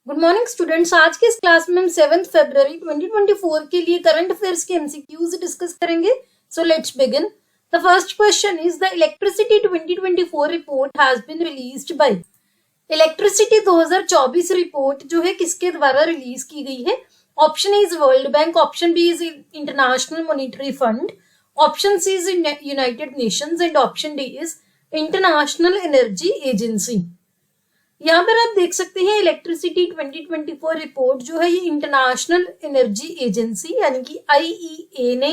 Good morning students. आज की इस क्लास में हम 7 फरवरी 2024 के लिए करंट अफेयर्स के एमसीक्यूज डिस्कस करेंगे। So let's begin. The first question is the electricity 2024 report has been released by. Electricity 2024 report जो है किसके द्वारा रिलीज की गई है? Option A is World Bank, option B is International Monetary Fund, option C is United Nations and option D is International Energy Agency. यहाँ पर आप देख सकते हैं इलेक्ट्रिसिटी 2024 रिपोर्ट जो है ये इंटरनेशनल एनर्जी एजेंसी यानी कि IEA ने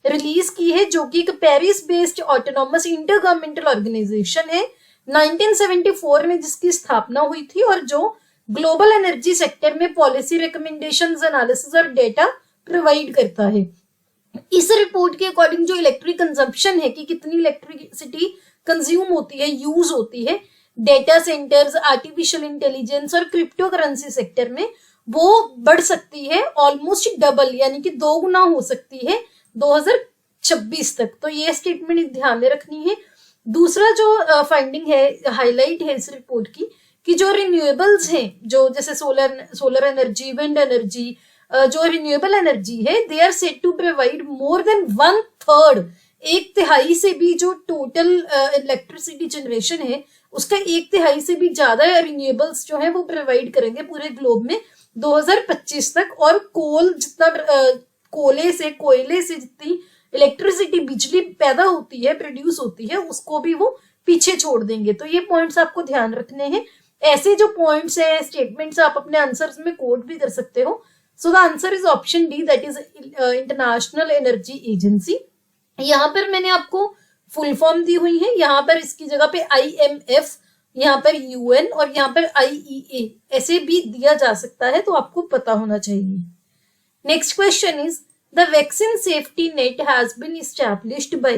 रिलीज की है, जो कि एक Paris based autonomous intergovernmental organisation है 1974 में जिसकी स्थापना हुई थी और जो ग्लोबल एनर्जी सेक्टर में पॉलिसी रिकमेंडेशंस, एनालिसिस और डेटा प्रोवाइड करता है। इस रिपोर्ट के अकॉर्डिंग जो इलेक्ट्रिक कंजम्पशन है कि कितनी इलेक्ट्रिसिटी कंज्यूम होती है, यूज होती है डेटा सेंटर्स, आर्टिफिशियल इंटेलिजेंस और क्रिप्टो करेंसी सेक्टर में, वो बढ़ सकती है ऑलमोस्ट डबल यानी कि 2 गुना हो सकती है 2026 तक। तो ये स्टेटमेंट ध्यान में रखनी है। दूसरा जो फाइंडिंग है, हाईलाइट है इस रिपोर्ट की कि जो रिन्यूएबल्स हैं, जो जैसे सोलर एनर्जी, विंड एनर्जी, जो रिन्यूएबल एनर्जी है, they are said to provide more than 1/3, 1/3 से भी जो टोटल इलेक्ट्रिसिटी जनरेशन है उसका 1/3 से भी ज्यादा रिन्यूएबल्स जो है वो प्रोवाइड करेंगे पूरे ग्लोब में 2025 तक। और कोयले से जितनी इलेक्ट्रिसिटी, बिजली पैदा होती है, प्रोड्यूस होती है, उसको भी वो पीछे छोड़ देंगे। तो ये पॉइंट्स आपको ध्यान रखने हैं। ऐसे जो पॉइंट्स है, स्टेटमेंट्स आप अपने आंसर्स में कोट भी कर सकते हो। So the answer is option D, that is International Energy Agency. यहाँ पर मैंने आपको फुल फॉर्म दी हुई है, यहाँ पर इसकी जगह पे IMF, यहाँ पर UN और यहाँ पर IEA ऐसे भी दिया जा सकता है, तो आपको पता होना चाहिए। Next question is the vaccine safety net has been established by.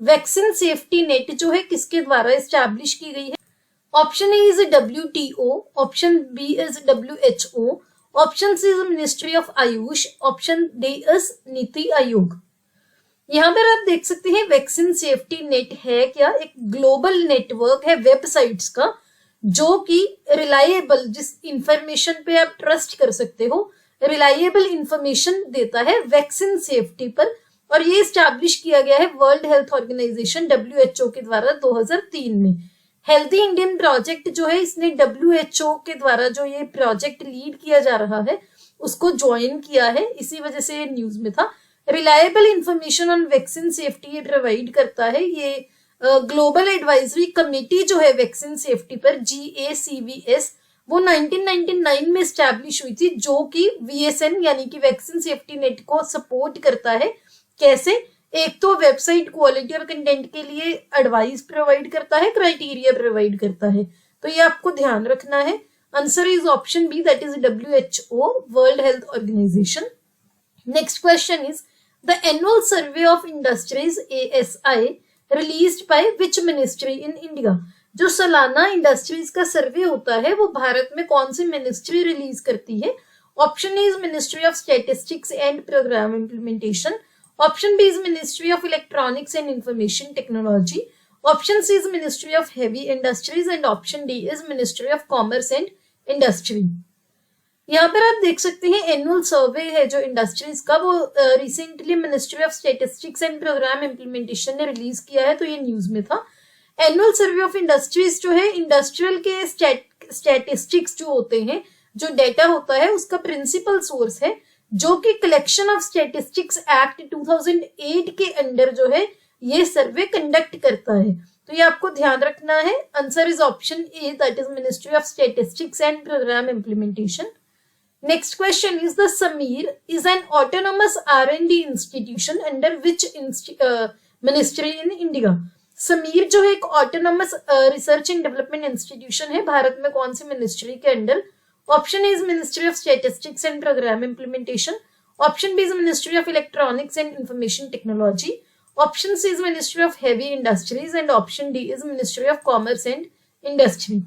Vaccine safety net जो है किसके द्वारा एस्टैब्लिश की गई है? Option A is WTO, option B is WHO, option C is ministry of Ayush, option D is NITI Aayog. यहाँ पर आप देख सकते हैं वैक्सीन सेफ्टी नेट है क्या? एक ग्लोबल नेटवर्क है वेबसाइट्स का, जो कि रिलायबल, जिस इंफॉर्मेशन पे आप ट्रस्ट कर सकते हो, रिलायबल इंफॉर्मेशन देता है वैक्सीन सेफ्टी पर। और ये स्टैब्लिश किया गया है वर्ल्ड हेल्थ ऑर्गेनाइजेशन WHO के द्वारा 2003 में। हेल्थी इंडियन प्रोजेक्ट जो है, इसने WHO के द्वारा जो ये प्रोजेक्ट लीड किया जा रहा है उसको ज्वाइन किया है, इसी वजह से ये न्यूज में था। Reliable information on vaccine safety provide करता है ये ग्लोबल एडवाइजरी कमेटी जो है वैक्सीन सेफ्टी पर, GACVS, वो 1999 में स्टैब्लिश हुई थी, जो कि VSN यानी कि वैक्सीन सेफ्टी नेट को सपोर्ट करता है। कैसे? एक तो वेबसाइट क्वालिटी और कंटेंट के लिए एडवाइस प्रोवाइड करता है, क्राइटेरिया प्रोवाइड करता है। तो ये आपको ध्यान रखना है। Answer is option B, that is WHO, World Health Organization. Next question is the annual survey of industries ASI released by which ministry in India। जो सालाना इंडस्ट्रीज का सर्वे होता है वो भारत में कौन सी मिनिस्ट्री रिलीज करती है? Option A is ministry of statistics and programme implementation, option B is ministry of electronics and information technology, option C is ministry of heavy industries and option D is ministry of commerce and industry. यहाँ पर आप देख सकते हैं annual सर्वे है जो industries का, वो recently ministry of statistics and programme implementation ने रिलीज किया है, तो ये न्यूज में था। एनुअल सर्वे ऑफ इंडस्ट्रीज जो है इंडस्ट्रियल के स्टैटिस्टिक्स जो होते हैं, जो डेटा होता है उसका प्रिंसिपल सोर्स है, जो कि कलेक्शन ऑफ स्टैटिस्टिक्स एक्ट 2008 के अंडर जो है ये सर्वे कंडक्ट करता है। तो ये आपको ध्यान रखना है। Answer is option A, that is ministry of statistics and programme implementation. Next question is the SAMEER is an autonomous R&D institution under which ministry in India। SAMEER जो है एक autonomous research and development institution है, भारत में कौन सी ministry के under? Option is ministry of statistics and programme implementation, option B is ministry of electronics and information technology, option C is ministry of heavy industries and option D is ministry of commerce and industry.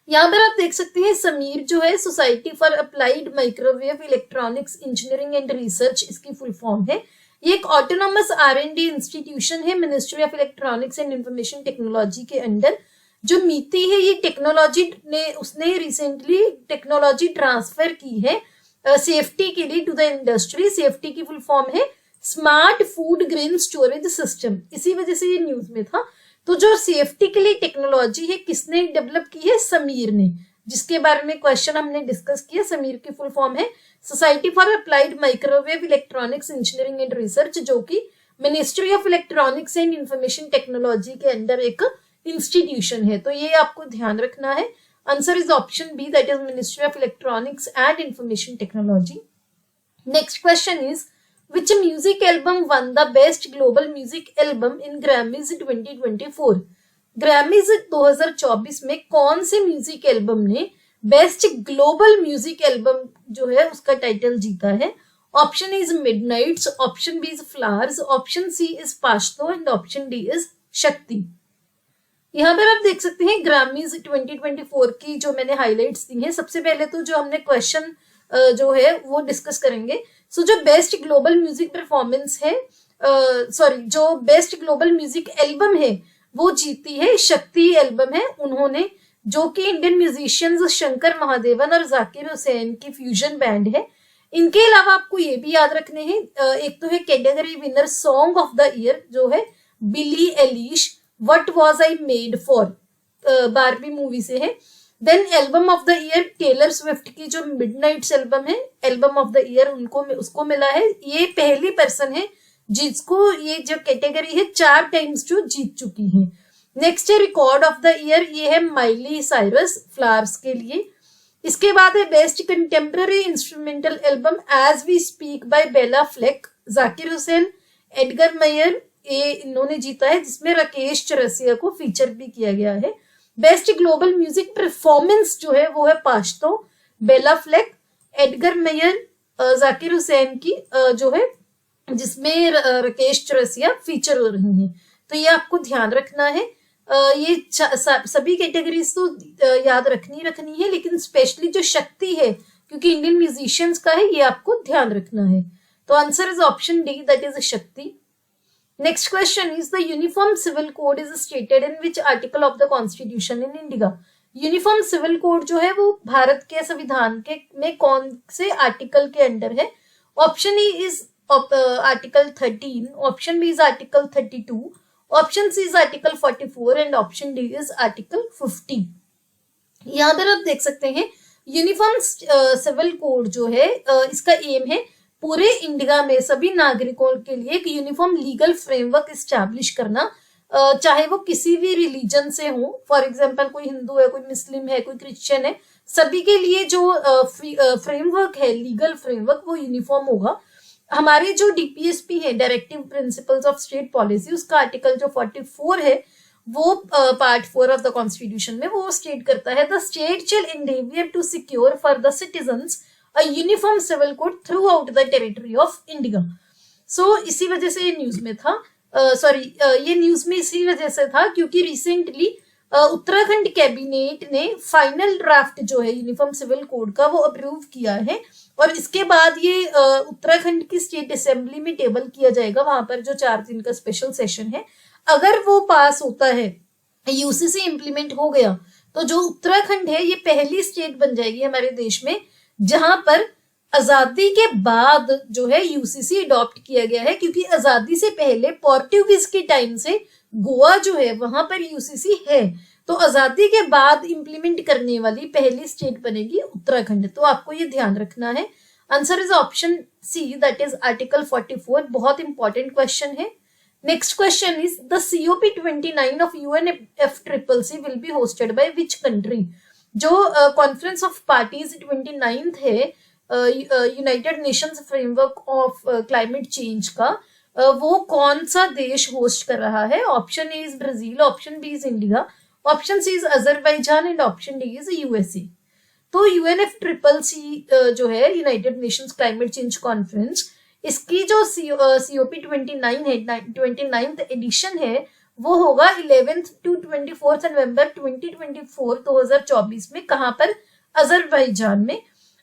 यहाँ पर आप देख सकते हैं SAMEER जो है society for applied microwave electronics engineering and research, इसकी full form है। ये एक ऑटोनॉमस R&D इंस्टीट्यूशन है ministry of electronics and information technology के अंडर। जो मीति है ये टेक्नोलॉजी ने उसने रिसेंटली टेक्नोलॉजी ट्रांसफर की है सेफ्टी के लिए टू द इंडस्ट्री। सेफ्टी की फुल फॉर्म है smart food grain storage system, इसी वजह से ये न्यूज में था। तो जो सेफ्टी के लिए टेक्नोलॉजी है किसने डेवलप की है? समीर ने, जिसके बारे में क्वेश्चन हमने डिस्कस किया। समीर की फुल फॉर्म है society for applied microwave electronics engineering and research, जो कि ministry of electronics and information technology के अंदर एक इंस्टीट्यूशन है। तो ये आपको ध्यान रखना है। Answer is option B, that is ministry of electronics and information technology. Next question is which music album won the best global music album in Grammys 2024? Grammys 2024 में कौन से म्यूजिक एल्बम ने बेस्ट ग्लोबल म्यूजिक एल्बम जो है उसका title जीता है? Option is Midnights, option B is Flowers, option C is Pashto and option D is Shakti. यहाँ पर आप देख सकते हैं ग्रामीज 2024 की जो मैंने हाईलाइट्स दी हैं। सबसे पहले तो जो हमने क्वेश्चन जो है वो डिस्कस करेंगे। सो जो बेस्ट ग्लोबल म्यूजिक परफॉर्मेंस है, जो बेस्ट ग्लोबल म्यूजिक एल्बम है वो जीती है शक्ति एल्बम है उन्होंने, जो कि इंडियन म्यूजिशियंस शंकर महादेवन और जाकिर हुसैन की फ्यूजन बैंड है। इनके अलावा आपको ये भी याद रखने हैं, एक तो है category winner song of the year जो है Billie Eilish what was I made for, Barbie movie से है। Then album of the year Taylor Swift की जो मिडनाइट्स एल्बम है एल्बम ऑफ द ईयर उसको मिला है। ये पहली पर्सन है जिसको ये जो कैटेगरी है 4 टाइम्स जो जीत चुकी है। नेक्स्ट है रिकॉर्ड ऑफ द ईयर, ये है माइली साइरस फ्लावर्स के लिए। इसके बाद है best contemporary instrumental album as we speak by Bela Fleck, Zakir Hussain, Edgar Meyer, ये इन्होंने जीता है, जिसमें राकेश चौरसिया को फीचर भी किया गया है। बेस्ट ग्लोबल म्यूजिक परफॉर्मेंस जो है वो है Pashto, Bela Fleck, Edgar Meyer, Zakir Hussain की जो है जिसमें राकेश चौरसिया फीचर हो रही हैं। तो ये आपको ध्यान रखना है। ये सभी कैटेगरीज तो याद रखनी है, लेकिन स्पेशली जो शक्ति है क्योंकि इंडियन म्यूजिशियंस का है ये आपको ध्यान रखना है। तो answer is option D, that is शक्ति। Next question is the Uniform Civil Code is stated in which article of the Constitution in India? Uniform civil code जो है वो भारत के संविधान के में कौन से आर्टिकल के अंडर है? Option E is article 13, option B is article 32, option C is article 44 and option D is article 50। यहाँ पर आप देख सकते हैं यूनिफॉर्म सिविल कोड जो है इसका एम है पूरे इंडिया में सभी नागरिकों के लिए एक यूनिफॉर्म लीगल फ्रेमवर्क एस्टैब्लिश करना, चाहे वो किसी भी रिलीजन से हो। फॉर एग्जांपल कोई हिंदू है, कोई मुस्लिम है, कोई क्रिश्चियन है, सभी के लिए जो फ्रेमवर्क है लीगल फ्रेमवर्क वो यूनिफॉर्म होगा। हमारे जो डीपीएसपी है directive principles of state policy, उसका आर्टिकल जो 44 है वो पार्ट 4 ऑफ द कॉन्स्टिट्यूशन में वो स्टेट करता है the state shall endeavour to secure for the citizens a uniform civil code throughout the territory of India। So इसी वजह से ये न्यूज में था, ये न्यूज में इसी वजह से था क्योंकि रिसेंटली उत्तराखंड कैबिनेट ने फाइनल ड्राफ्ट जो है यूनिफॉर्म सिविल कोड का वो अप्रूव किया है और इसके बाद ये उत्तराखंड की स्टेट असेंबली में टेबल किया जाएगा, वहां पर जो 4 दिन का स्पेशल सेशन है। अगर वो पास होता है, यूसीसी इम्प्लीमेंट हो गया, तो जो उत्तराखंड है ये पहली स्टेट बन जाएगी हमारे देश में जहां पर आजादी के बाद जो है यूसीसी अडॉप्ट किया गया है, क्योंकि आजादी से पहले पोर्टुगीज के टाइम से गोवा जो है वहां पर यूसीसी है, तो आजादी के बाद इंप्लीमेंट करने वाली पहली स्टेट बनेगी उत्तराखंड। तो आपको ये ध्यान रखना है। Answer is option C, that is article 44। बहुत इंपॉर्टेंट क्वेश्चन है। Next question is the COP29 of UNFCCC will be hosted by which country? जो कॉन्फ्रेंस ऑफ पार्टीज 29th है United Nations framework of climate change का, वो कौन सा देश host कर रहा है? Option A is Brazil, option B is India, option C is Azerbaijan and option D is USA. तो UNFCCC जो है United Nations climate change conference, इसकी जो COP29 है 29th एडिशन है वो होगा 11th to 24th नवंबर 2024 में। कहां पर? अजरबैजान में।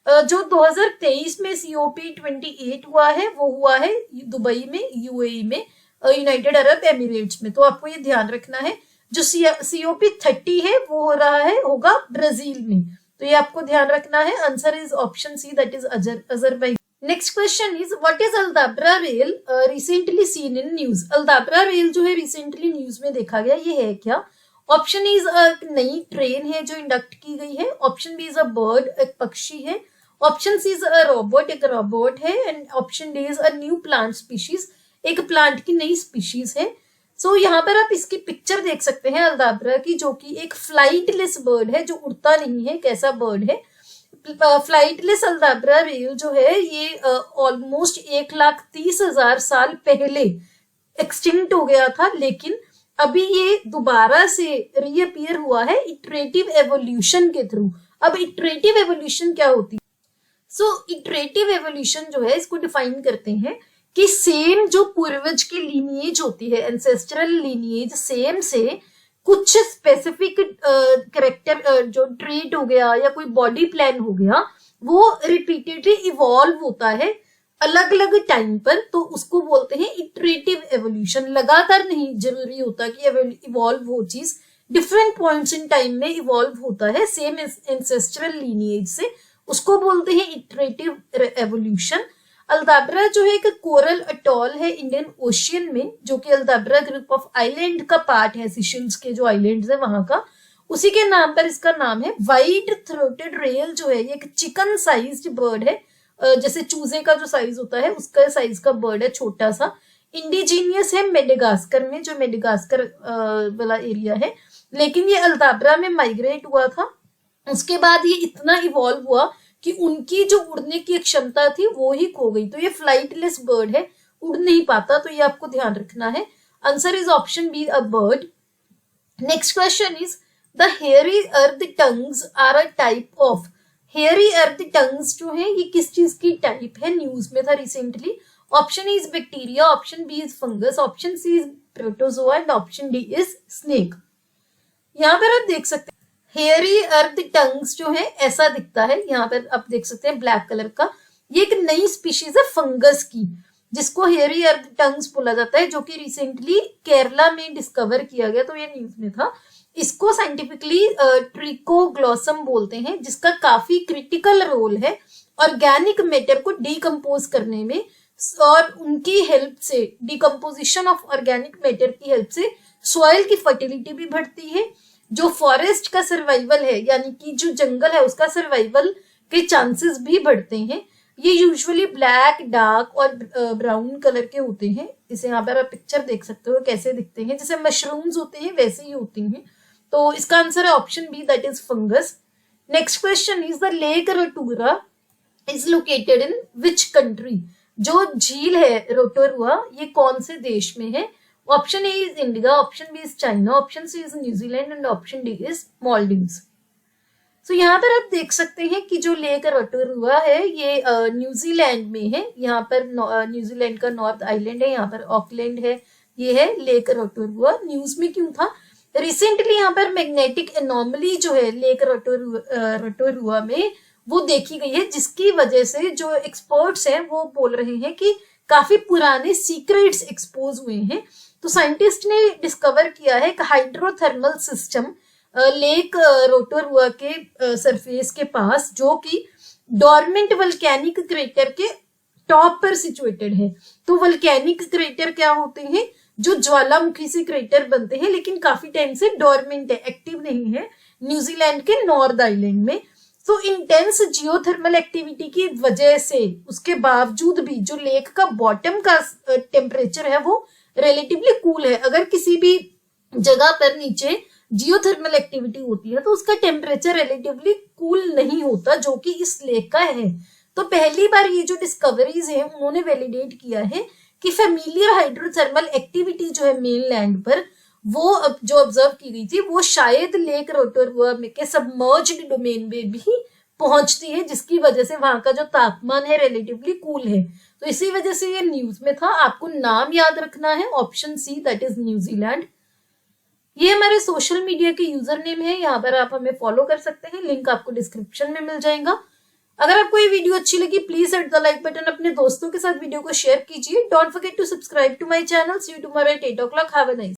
जो 2023 में COP28 हुआ है वो हुआ है दुबई में, UAE में, यूनाइटेड अरब एमिरेट्स में। तो आपको ये ध्यान रखना है जो COP30 है वो हो रहा है होगा ब्राजील में। तो ये आपको ध्यान रखना है। Answer is option C, that is Azerbaijan. Next question is what is Aldabra rail recently seen in news. Aldabra rail जो है रिसेंटली न्यूज में देखा गया, ये है क्या? ऑप्शन इज नई ट्रेन है जो इंडक्ट की गई है। Option B is a bird, एक पक्षी है। Option C is a robot, एक रोबोट है। And option D is a new plant species, एक प्लांट की नई स्पीशीज है। सो यहाँ पर आप इसकी पिक्चर देख सकते हैं अल्दाब्रा की, जो कि एक फ्लाइटलेस बर्ड है, जो उड़ता नहीं है, कैसा बर्ड है। फ्लाइटलेस अल्दाब्रा रेल जो है ये ऑलमोस्ट 1,30,000 साल पहले एक्सटिंक्ट हो गया था, लेकिन अभी ये दोबारा से रीअपीयर हुआ है इटरेटिव एवोल्यूशन के थ्रू। अब इटरेटिव एवोल्यूशन क्या होती है? सो इटरेटिव एवोल्यूशन जो है इसको डिफाइन करते हैं कि सेम जो पूर्वज की लीनिएज होती है, एंसेस्ट्रल लीनिएज, सेम से कुछ स्पेसिफिक कैरेक्टर जो ट्रेट हो गया या कोई बॉडी प्लान हो गया, वो रिपीटेडली इवॉल्व होता है अलग अलग टाइम पर, तो उसको बोलते हैं इटरेटिव एवोल्यूशन। लगातार नहीं जरूरी होता कि इवॉल्व हो चीज, डिफरेंट पॉइंट्स इन टाइम में इवॉल्व होता है सेम एंसेस्ट्रल लीनिएज से, उसको बोलते हैं इटरेटिव एवोल्यूशन। अल्दाब्रा जो है एक कोरल अटॉल है इंडियन ओशियन में, जो कि अल्दाब्रा ग्रुप ऑफ आइलैंड का पार्ट है, सिशल्स के जो आइलैंड्स है वहां का, उसी के नाम पर इसका नाम है। वाइट थ्रोटेड रेल जो है ये एक चिकन साइज्ड बर्ड है, जैसे चूजे का जो साइज होता है उसका साइज का बर्ड है, छोटा सा। इंडिजीनियस है मेडागास्कर में, जो मेडागास्कर वाला एरिया है, लेकिन ये अल्दाब्रा में माइग्रेट हुआ था। उसके बाद ये इतना इवॉल्व हुआ कि उनकी जो उड़ने की क्षमता थी वो ही खो गई, तो ये फ्लाइटलेस बर्ड है, उड़ नहीं पाता, तो ये आपको ध्यान रखना है। Answer is option B, a bird. Next question is the hairy earth tongues are a type of. Hairy earth tongues जो है ये किस चीज की टाइप है? न्यूज में था recently. Option is bacteria, option B is fungus, option C is protozoa and option D is snake. यहाँ पर आप देख सकते हैं हेयरी अर्थ टंग्स जो है ऐसा दिखता है, यहाँ पर आप देख सकते हैं ब्लैक कलर का। ये एक नई स्पीशीज है फंगस की, जिसको हेयरी अर्थ टंग्स बोला जाता है, जो कि रिसेंटली केरला में डिस्कवर किया गया, तो ये न्यूज में था। इसको साइंटिफिकली ट्रिकोग्लॉसम बोलते हैं, जिसका काफी क्रिटिकल रोल है ऑर्गेनिक मैटर को डिकम्पोज करने में, और उनकी हेल्प से, डिकम्पोजिशन ऑफ ऑर्गेनिक मैटर की हेल्प से सॉइल की फर्टिलिटी भी बढ़ती है। जो फॉरेस्ट का सर्वाइवल है, यानी कि जो जंगल है उसका सर्वाइवल के चांसेस भी बढ़ते हैं। ये यूजुअली ब्लैक, डार्क और ब्राउन कलर के होते हैं। इसे यहाँ पर आप पिक्चर देख सकते हो कैसे दिखते हैं, जैसे मशरूम्स होते हैं वैसे ही होती हैं। तो इसका आंसर है option B, that is fungus. Next question is the lake Rotorua is located in which country. जो झील है रोटोरुआ ये कौन से देश में है? Option A is India, option B is China, option C is New Zealand and option D is Maldives. So यहाँ पर आप देख सकते हैं कि जो लेक रोटोरुआ है ये न्यूजीलैंड में है। यहाँ पर न्यूजीलैंड का नॉर्थ आइलैंड है, यहाँ पर ऑकलैंड है, ये है लेक रोटोरुआ। न्यूज में क्यों था? रिसेंटली यहाँ पर मैग्नेटिक एनोमली जो है लेक रोटोरुआ में वो देखी गई है, जिसकी वजह से जो एक्सपर्ट्स हैं वो बोल रहे हैं कि काफी पुराने सीक्रेट्स एक्सपोज हुए हैं। तो साइंटिस्ट ने डिस्कवर किया है एक हाइड्रोथर्मल सिस्टम लेक रोटोरुआ के सरफेस के पास, जो कि डोरमेंट वल्केनिक क्रेटर के टॉप पर सिचुएटेड है। तो वल्केनिक क्रेटर क्या होते हैं? जो ज्वालामुखी से क्रेटर बनते हैं, लेकिन काफी टाइम से डोरमेंट है, एक्टिव नहीं है, न्यूजीलैंड के नॉर्थ आइलैंड में। तो इंटेंस जियोथर्मल एक्टिविटी की वजह से, उसके बावजूद भी जो लेक का बॉटम का टेम्परेचर है वो रिलेटिवली कूल है। अगर किसी भी जगह पर नीचे जियोथर्मल एक्टिविटी होती है तो उसका टेम्परेचर रिलेटिवली कूल नहीं होता, जो कि इस लेक का है। तो पहली बार ये जो डिस्कवरीज है उन्होंने वैलिडेट किया है कि फेमिलियर हाइड्रोथर्मल एक्टिविटी जो है मेन लैंड पर वो जो ऑब्जर्व की गई थी वो शायद लेक रोटोरुआ के सबमर्ज्ड डोमेन में भी पहुंचती है, जिसकी वजह से वहां का जो तापमान है रिलेटिवली कूल है। तो इसी वजह से ये न्यूज में था। आपको नाम याद रखना है, option C, that is New Zealand. ये हमारे सोशल मीडिया के यूजर नेम है, यहाँ पर आप हमें फॉलो कर सकते हैं, लिंक आपको डिस्क्रिप्शन में मिल जाएगा। अगर आपको ये वीडियो अच्छी लगी please hit the like button, अपने दोस्तों के साथ वीडियो को शेयर कीजिए। Don't forget to subscribe to my channel. See you tomorrow at 8 o'clock। Have a nice